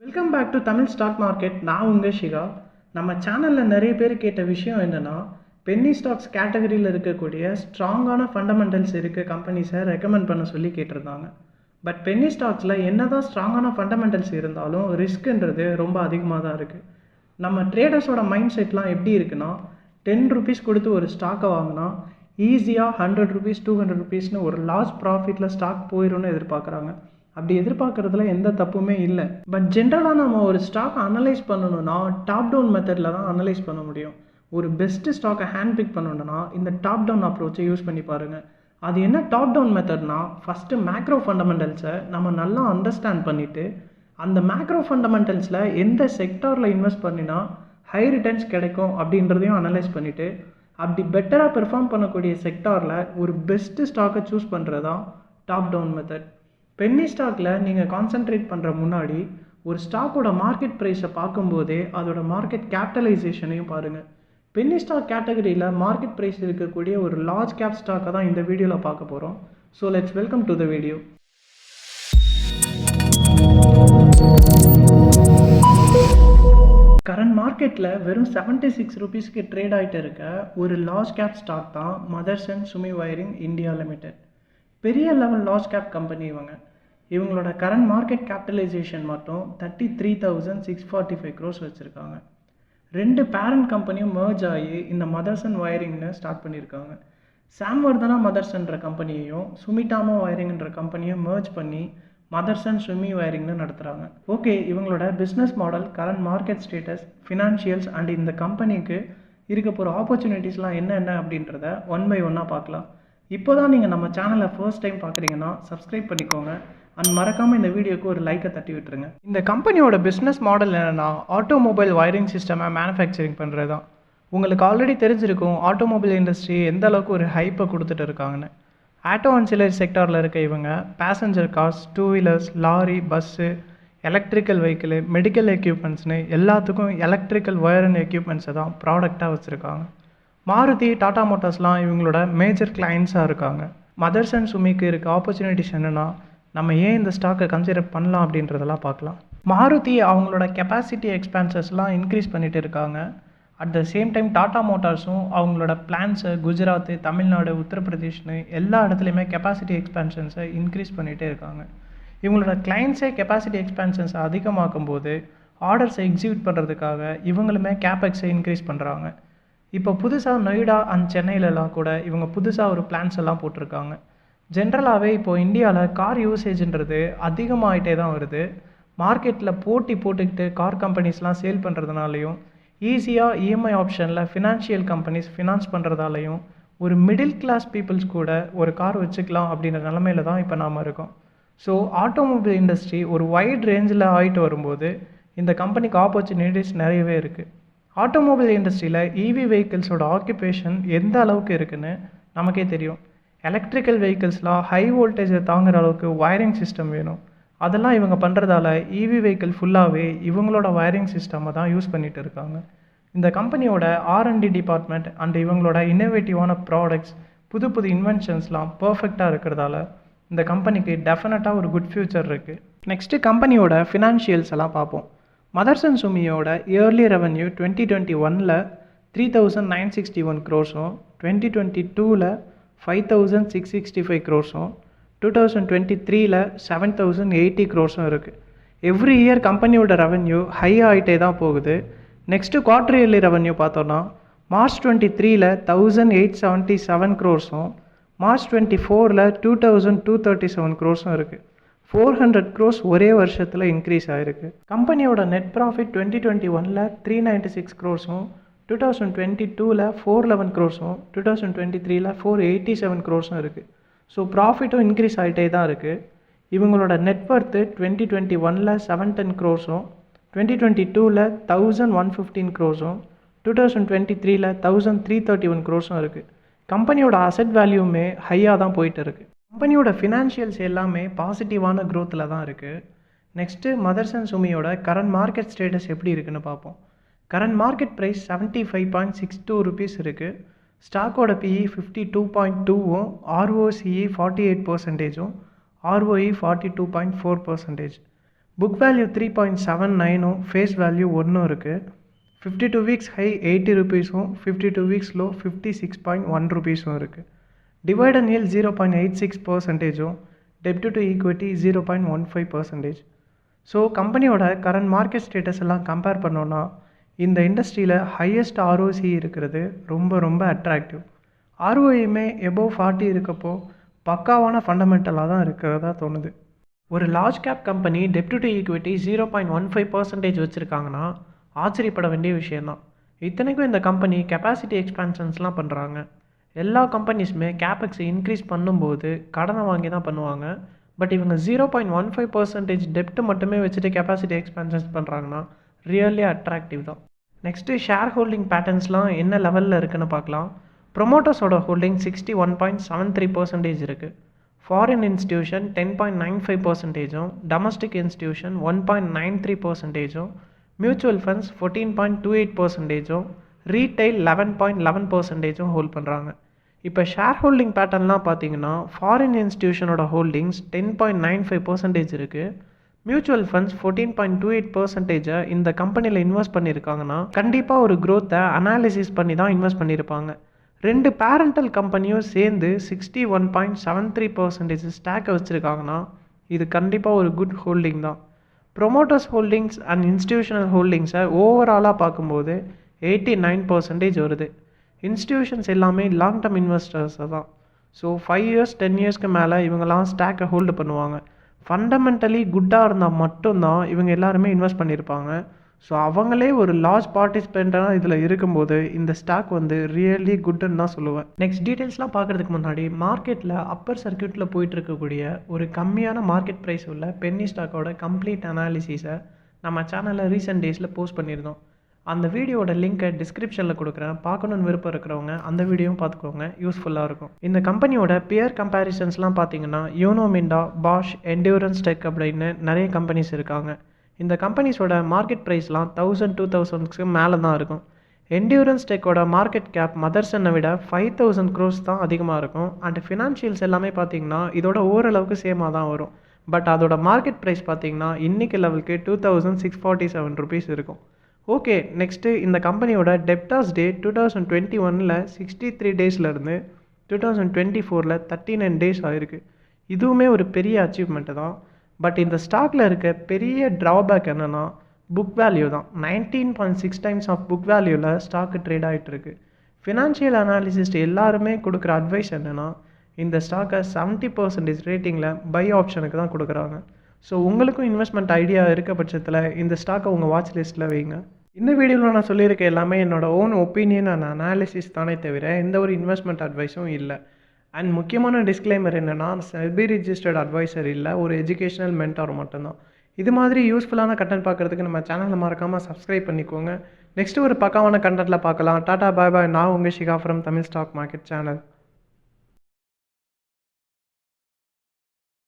Welcome back to Tamil stock market. நான் உங்கள் ஷிகா. நம்ம சேனலில் நிறைய பேர் கேட்ட விஷயம் என்னென்னா, பென்னி ஸ்டாக்ஸ் கேட்டகரியில் இருக்கக்கூடிய ஸ்ட்ராங்கான ஃபண்டமெண்டல்ஸ் இருக்க கம்பெனிஸை ரெக்கமெண்ட் பண்ண சொல்லி கேட்டிருந்தாங்க. பட் பென்னி ஸ்டாக்ஸில் என்ன தான் ஸ்ட்ராங்கான ஃபண்டமெண்டல்ஸ் இருந்தாலும் ரிஸ்க்குன்றது ரொம்ப அதிகமாக தான் இருக்குது. நம்ம ட்ரேடர்ஸோட மைண்ட் செட்லாம் எப்படி இருக்குன்னா, 10 rupees கொடுத்து ஒரு ஸ்டாக்கை வாங்கினா ஈஸியாக 100 rupees 200 rupeesனு ஒரு லார்ஜ் ப்ராஃபிட்டில் ஸ்டாக் போயிடும்னு எதிர்பார்க்குறாங்க. அப்படி எதிர்பார்க்குறதுல எந்த தப்புமே இல்லை. பட் ஜென்ரலாக நம்ம ஒரு ஸ்டாக்கை அனலைஸ் பண்ணணும்னா டாப் டவுன் மெத்தடில் தான் அனலைஸ் பண்ண முடியும். ஒரு பெஸ்ட்டு ஸ்டாக்கை ஹேண்ட் பிக் பண்ணணும்னா இந்த டாப் டவுன் அப்ரோச்சை யூஸ் பண்ணி பாருங்கள். அது என்ன டாப் டவுன் மெத்தட்னா, ஃபஸ்ட்டு மேக்ரோ ஃபண்டமெண்டல்ஸை நம்ம நல்லா அண்டர்ஸ்டாண்ட் பண்ணிவிட்டு அந்த மேக்ரோ ஃபண்டமெண்டல்ஸில் எந்த செக்டாரில் இன்வெஸ்ட் பண்ணினா ஹை ரிட்டர்ன்ஸ் கிடைக்கும் அப்படின்றதையும் அனலைஸ் பண்ணிவிட்டு அப்படி பெட்டராக பெர்ஃபார்ம் பண்ணக்கூடிய செக்டாரில் ஒரு பெஸ்ட்டு ஸ்டாக்கை சூஸ் பண்ணுறது தான் டாப் டவுன் மெத்தட். பென்னி ஸ்டாக்கில் நீங்கள் கான்சென்ட்ரேட் பண்ணுற முன்னாடி ஒரு ஸ்டாக்கோட மார்க்கெட் ப்ரைஸை பார்க்கும்போதே அதோட மார்க்கெட் கேபிட்டலைசேஷனையும் பாருங்கள். பென்னி ஸ்டாக் கேட்டகரியில் மார்க்கெட் ப்ரைஸ் இருக்கக்கூடிய ஒரு லார்ஜ் கேப் ஸ்டாக்கை தான் இந்த வீடியோவில் பார்க்க போகிறோம். So let's welcome to the video. Current மார்க்கெட்டில் வெறும் 76 rupeesக்கு ட்ரேட் ஆகிட்டு இருக்க ஒரு லார்ஜ் கேப் ஸ்டாக் தான் Motherson Sumi Wiring India Limited. பெரிய லெவல் லார்ஜ் கேப் கம்பெனி இவங்களோட கரண்ட் மார்க்கெட் கேபிட்டலைசேஷன் மட்டும் 33,645 crores வச்சுருக்காங்க. 2 பேரண்ட் கம்பெனியும் மர்ஜ் ஆகி இந்த மதர்சன் வயரிங்னு ஸ்டார்ட் பண்ணியிருக்காங்க. சாம்வர்தனா மதர்சன்ற கம்பெனியையும் சுமிட்டாமா வயரிங்ன்ற கம்பெனியும் மர்ஜ் பண்ணி மதர்சன் சுமி வயரிங்னு நடத்துகிறாங்க. ஓகே, இவங்களோட business model, current market status, financials and இந்த கம்பெனிக்கு இருக்க போகிற ஆப்பர்ச்சுனிட்டிஸ்லாம் என்னென்ன அப்படின்றத ஒன் பை ஒன்னாக பார்க்கலாம். இப்போ தான் நீங்கள் நம்ம சேனலை ஃபர்ஸ்ட் டைம் பார்க்குறீங்கன்னா சப்ஸ்கிரைப் பண்ணிக்கோங்க அண்ட் மறக்காமல் இந்த வீடியோக்கு ஒரு லைக்கை தட்டி விட்டுருங்க. இந்த கம்பெனியோட பிஸ்னஸ் மாடல் என்னென்னா, ஆட்டோமொபைல் வயரிங் சிஸ்டமை மேனுஃபேக்சரிங் பண்ணுறது தான். உங்களுக்கு ஆல்ரெடி தெரிஞ்சிருக்கும் ஆட்டோமொபைல் இண்டஸ்ட்ரி எந்த அளவுக்கு ஒரு ஹைப்பை கொடுத்துட்டு இருக்காங்கன்னு. ஆட்டோ அன்சிலரி செக்டாரில் இருக்க இவங்க passenger cars, 2 wheelers, lorry, bus, electrical vehicle, medical எக்யூப்மெண்ட்ஸ்னு எல்லாத்துக்கும் எலக்ட்ரிக்கல் வயர் அண்ட் எக்யூப்மெண்ட்ஸை தான் ப்ராடக்டாக வச்சுருக்காங்க. மாருதி, டாடா மோட்டார்ஸ்லாம் இவங்களோட மேஜர் கிளைண்ட்ஸாக இருக்காங்க. மதர்சன் சுமிக்கு இருக்க ஆப்பர்ச்சுனிட்டிஸ் என்னென்னா, நம்ம ஏன் இந்த ஸ்டாக்கை கன்சிடர் பண்ணலாம் அப்படின்றதெல்லாம் பார்க்கலாம். மாருதி அவங்களோட கெப்பாசிட்டி எக்ஸ்பான்சர்ஸ்லாம் இன்க்ரீஸ் பண்ணிகிட்டு இருக்காங்க. At the same time Tata மோட்டார்ஸும் அவங்களோட பிளான்ஸை குஜராத், தமிழ்நாடு, உத்தரப்பிரதேஷ்னு எல்லா இடத்துலையுமே கெப்பாசிட்டி எக்ஸ்பான்ஷன்ஸை இன்க்ரீஸ் பண்ணிகிட்டே இருக்காங்க. இவங்களோட கிளைண்ட்ஸே கெப்பாசிட்டி எக்ஸ்பான்ஷன்ஸை அதிகமாக்கும் போது ஆர்டர்ஸை எக்ஸிக்யூட் பண்ணுறதுக்காக இவங்களுமே கேபெக்ஸை இன்க்ரீஸ் பண்ணுறாங்க. இப்போ புதுசாக நொய்டா அண்ட் சென்னையிலலாம் கூட இவங்க புதுசாக ஒரு பிளான்ஸ் எல்லாம் போட்டிருக்காங்க. ஜென்ரலாகவே இப்போது இந்தியாவில் கார் யூசேஜ்ன்றது அதிகமாகிட்டே தான் வருது. மார்க்கெட்டில் போட்டி போட்டுக்கிட்டு கார் கம்பெனிஸ்லாம் சேல் பண்ணுறதுனாலையும் ஈஸியாக இஎம்ஐ ஆப்ஷனில் ஃபினான்ஷியல் கம்பெனிஸ் ஃபினான்ஸ் பண்ணுறதாலையும் ஒரு மிடில் கிளாஸ் பீப்புள்ஸ் கூட ஒரு கார் வச்சுக்கலாம் அப்படின்ற நிலமையில தான் இப்போ நாம் இருக்கோம். ஸோ ஆட்டோமொபைல் இண்டஸ்ட்ரி ஒரு வைட் ரேஞ்சில் ஆகிட்டு வரும்போது இந்த கம்பெனிக்கு ஆப்பர்ச்சுனிட்டிஸ் நிறையவே இருக்குது. ஆட்டோமொபைல் இண்டஸ்ட்ரியில் இவி வெஹிக்கிள்ஸோட ஆக்குபேஷன் எந்த அளவுக்கு இருக்குதுன்னு நமக்கே தெரியும். எலக்ட்ரிக்கல் வெஹிக்கிள்ஸ்லாம் ஹை வோல்டேஜை தாங்குகிற அளவுக்கு வயரிங் சிஸ்டம் வேணும். அதெல்லாம் இவங்க பண்ணுறதால இவி வெஹிக்கிள் ஃபுல்லாகவே இவங்களோட வயரிங் சிஸ்டமை தான் யூஸ் பண்ணிகிட்டு இருக்காங்க. இந்த கம்பெனியோட R&D டிபார்ட்மெண்ட் அண்ட் இவங்களோட இன்னோவேட்டிவான ப்ராடக்ட்ஸ், புது புது இன்வென்ஷன்ஸ்லாம் பர்ஃபெக்டாக இருக்கிறதால இந்த கம்பெனிக்கு டெஃபினட்டாக ஒரு குட் ஃப்யூச்சர் இருக்குது. நெக்ஸ்ட்டு கம்பெனியோட ஃபினான்ஷியல்ஸ் எல்லாம் பார்ப்போம். மதர்சன் சுமியோட இயர்லி ரெவன்யூ 2021 3,961 crores-உம் 2022 5,665 crores-உம் 2023 7,080 crores-உம் இருக்குது. எவ்ரி இயர் கம்பெனியோட ரெவன்யூ ஹை ஆகிட்டே தான் போகுது. நெக்ஸ்ட்டு குவார்டர் இயர்லி ரெவன்யூ பார்த்தோன்னா மார்ச் 23 1,877 crores-உம் மார்ச் 24 2,237 crores-உம் இருக்குது. 400 crores ஒரே வருஷத்தில் இன்க்ரீஸ் ஆகிருக்கு. கம்பெனியோட நெட் ப்ராஃபிட் 2021 396 crores-உம் 2022 411 crores-உம் 2023 487 crores-உம் இருக்குது. ஸோ ப்ராஃபிட்டும் இன்க்ரீஸ் ஆகிட்டே தான் இருக்குது. இவங்களோட நெட்வொர்த்து 2021 710 crores-உம் 2022 1,115 crores-உம் 2023 1,331 crores-உம் இருக்குது. கம்பெனியோட அசெட் வேல்யூமே ஹையாக தான் போயிட்டு இருக்குது. கம்பெனியோட ஃபினான்ஷியல்ஸ் எல்லாமே பாசிட்டிவான க்ரோத்தில் தான் இருக்குது. நெக்ஸ்ட்டு மதர்சன் சுமியோட கரண்ட் மார்க்கெட் ஸ்டேட்டஸ் எப்படி இருக்குன்னு பார்ப்போம். கரண்ட் மார்க்கெட் ப்ரைஸ் 75.62 rupees இருக்குது. ஸ்டாக்கோட PE 52.2-உம் ROCE 48%-உம் ROE 42.4%. புக் வேல்யூ 3.79ம் ஃபேஸ் வேல்யூ 1 இருக்குது. 52 வீக்ஸ் ஹை 80 ருபீஸும் 52 வீக்ஸ் லோ 56.1 ருபீஸும் இருக்குது. டிவைடன் yield 0.86%, டெப்ட் டு ஈக்விட்டி 0.15%. ஸோ கம்பெனியோட கரண்ட் மார்க்கெட் ஸ்டேட்டஸ் எல்லாம் கம்பேர் பண்ணோன்னா இந்த இண்டஸ்ட்ரியில் ஹையஸ்ட் ஆர்ஓசி இருக்கிறது ரொம்ப ரொம்ப அட்ராக்டிவ். ஆர்ஓயுமே எபோவ் 40 இருக்கப்போ பக்காவான ஃபண்டமெண்டலாக தான் இருக்கிறதா தோணுது. ஒரு large cap company dept to equity 0.15% வச்சுருக்காங்கன்னா ஆச்சரியப்பட வேண்டிய விஷயந்தான். இத்தனைக்கும் இந்த கம்பெனி கெப்பாசிட்டி எக்ஸ்பேன்ஷன்ஸ்லாம் பண்ணுறாங்க. எல்லா கம்பெனிஸுமே கேபெக்ஸை இன்க்ரீஸ் பண்ணும்போது கடனை வாங்கி தான் பண்ணுவாங்க. பட் இவங்க 0.15% டெப்ட் மட்டுமே வச்சுட்டு கெப்பாசிட்டி எக்ஸ்பேன்ஷன்ஸ் பண்ணுறாங்கன்னா ரியலி அட்ராக்டிவ் தான். நெக்ஸ்ட்டு ஷேர் ஹோல்டிங் பேட்டர்ன்ஸ்லாம் என்ன லெவலில் இருக்குன்னு பார்க்கலாம். ப்ரொமோட்டர்ஸோட ஹோல்டிங் 61.73% இருக்குது. Foreign institution 10.95%, domestic institution 1.93%, mutual funds 14.28%, retail 11.11% hold பண்ணுறாங்க. இப்போ ஷேர் ஹோல்டிங் பேட்டர்ன்லாம் பார்த்தீங்கன்னா ஃபாரின் இன்ஸ்டியூஷனோட ஹோல்டிங்ஸ் 10.95% இருக்குது. மியூச்சுவல் ஃபண்ட்ஸ் 14.28% இந்த கம்பெனியில் இன்வெஸ்ட் பண்ணியிருக்காங்கன்னா கண்டிப்பாக ஒரு க்ரோத்தை அனாலிசிஸ் பண்ணி தான் இன்வெஸ்ட் பண்ணியிருப்பாங்க. 2 பேரண்டல் கம்பெனியும் சேர்ந்து 61.73% ஸ்டாக்கை வச்சுருக்காங்கன்னா இது கண்டிப்பாக ஒரு குட் ஹோல்டிங் தான். ப்ரொமோட்டர்ஸ் ஹோல்டிங்ஸ் அண்ட் இன்ஸ்டியூஷனல் ஹோல்டிங்ஸை ஓவராலாக பார்க்கும்போது 89% வருது. இன்ஸ்டியூஷன்ஸ் எல்லாமே லாங் டர்ம் இன்வெஸ்டர்ஸை தான். ஸோ 5 இயர்ஸ் 10 இயர்ஸ்க்கு மேலே இவங்கெல்லாம் ஸ்டாக்கை ஹோல்டு பண்ணுவாங்க. ஃபண்டமெண்டலி குட்டாக இருந்தால் மட்டும்தான் இவங்க எல்லாருமே இன்வெஸ்ட் பண்ணியிருப்பாங்க. ஸோ அவங்களே ஒரு லார்ஜ் பார்ட்டிசிபெண்ட்டாக இதில் இருக்கும்போது இந்த ஸ்டாக் ரியலி குட்டுன்னு தான் சொல்லுவேன். நெக்ஸ்ட் டீட்டெயில்ஸ்லாம் பார்க்குறதுக்கு முன்னாடி மார்க்கெட்டில் அப்பர் சர்க்கியூட்டில் போயிட்டு இருக்கக்கூடிய ஒரு கம்மியான மார்க்கெட் ப்ரைஸ் உள்ள பென்னி ஸ்டாக்கோட கம்ப்ளீட் அனாலிசிஸை நம்ம சேனலில் ரீசெண்ட் டேஸில் போஸ்ட் பண்ணியிருந்தோம். அந்த வீடியோட லிங்க்கை டிஸ்கிரிப்ஷனில் கொடுக்குறேன். பார்க்கணுன்னு விருப்பம் இருக்கிறவங்க அந்த வீடியோவும் பார்த்துக்கோங்க, யூஸ்ஃபுல்லாக இருக்கும். இந்த கம்பெனியோட பியர் கம்பேரிசன்ஸ்லாம் பார்த்தீங்கன்னா யூனோ மிண்டா, பாஷ், என்டியூரன்ஸ் டெக் அப்படின்னு நிறைய கம்பெனிஸ் இருக்காங்க. இந்த கம்பெனிஸோட மார்க்கெட் ப்ரைஸ்லாம் 1000-2000க்கு மேலே தான் இருக்கும். என்டியூரன்ஸ் டெக்கோட மார்க்கெட் கேப் மதர்சனை விட 5000 crores தான் அதிகமாக இருக்கும். அண்ட் ஃபினான்ஷியல்ஸ் எல்லாமே பார்த்தீங்கன்னா இதோட ஓரளவுக்கு சேமாக தான் வரும். பட் அதோட மார்க்கெட் ப்ரைஸ் பார்த்தீங்கன்னா இன்றைக்கி லெவலுக்கு 2647 rupees இருக்கும். ஓகே, நெக்ஸ்ட்டு இந்த கம்பெனியோட டெப்டார்ஸ் டே 2021 63 டேஸ்லேருந்து 2024 39 டேஸ் ஆகிருக்கு. இதுவுமே ஒரு பெரிய அச்சீவ்மெண்ட்டு தான். பட் இந்த ஸ்டாக்கில் இருக்க பெரிய ட்ராபேக் என்னென்னா புக் வேல்யூ தான். 19.6 times ஆஃப் புக் வேல்யூவில் ஸ்டாக்கு ட்ரேட் ஆகிட்டு இருக்கு. ஃபினான்ஷியல் அனாலிசிஸ்ட் எல்லாருமே கொடுக்குற அட்வைஸ் என்னென்னா இந்த ஸ்டாக்கை 70% ரேட்டிங்கில் பை ஆப்ஷனுக்கு தான் கொடுக்குறாங்க. ஸோ உங்களுக்கும் இன்வெஸ்ட்மெண்ட் ஐடியா இருக்க பட்சத்தில் இந்த ஸ்டாக்கை உங்கள் வாட்ச் லிஸ்ட்டில் வைங்க. இந்த வீடியோவில் நான் சொல்லியிருக்க எல்லாமே என்னோடய ஓன் ஒப்பீனியன் அண்ட் அனாலிசிஸ் தானே தவிர எந்த ஒரு இன்வெஸ்ட்மெண்ட் அட்வைஸும் இல்லை. அண்ட் முக்கியமான டிஸ்க்ளைமர் என்னென்னா செபி ரிஜிஸ்டர்ட் அட்வைசர் இல்லை, ஒரு எஜுகேஷனல் மென்டார் மட்டும்தான். இது மாதிரி யூஸ்ஃபுல்லான கண்டென்ட் பார்க்குறதுக்கு நம்ம சேனலை மறக்காமல் சப்ஸ்கிரைப் பண்ணிக்கோங்க. நெக்ஸ்ட்டு ஒரு பக்காவான கண்டென்ட்டில் பார்க்கலாம். டாடா பாய் பாய். நான் உங்கள் Shikha from Tamil stock market channel.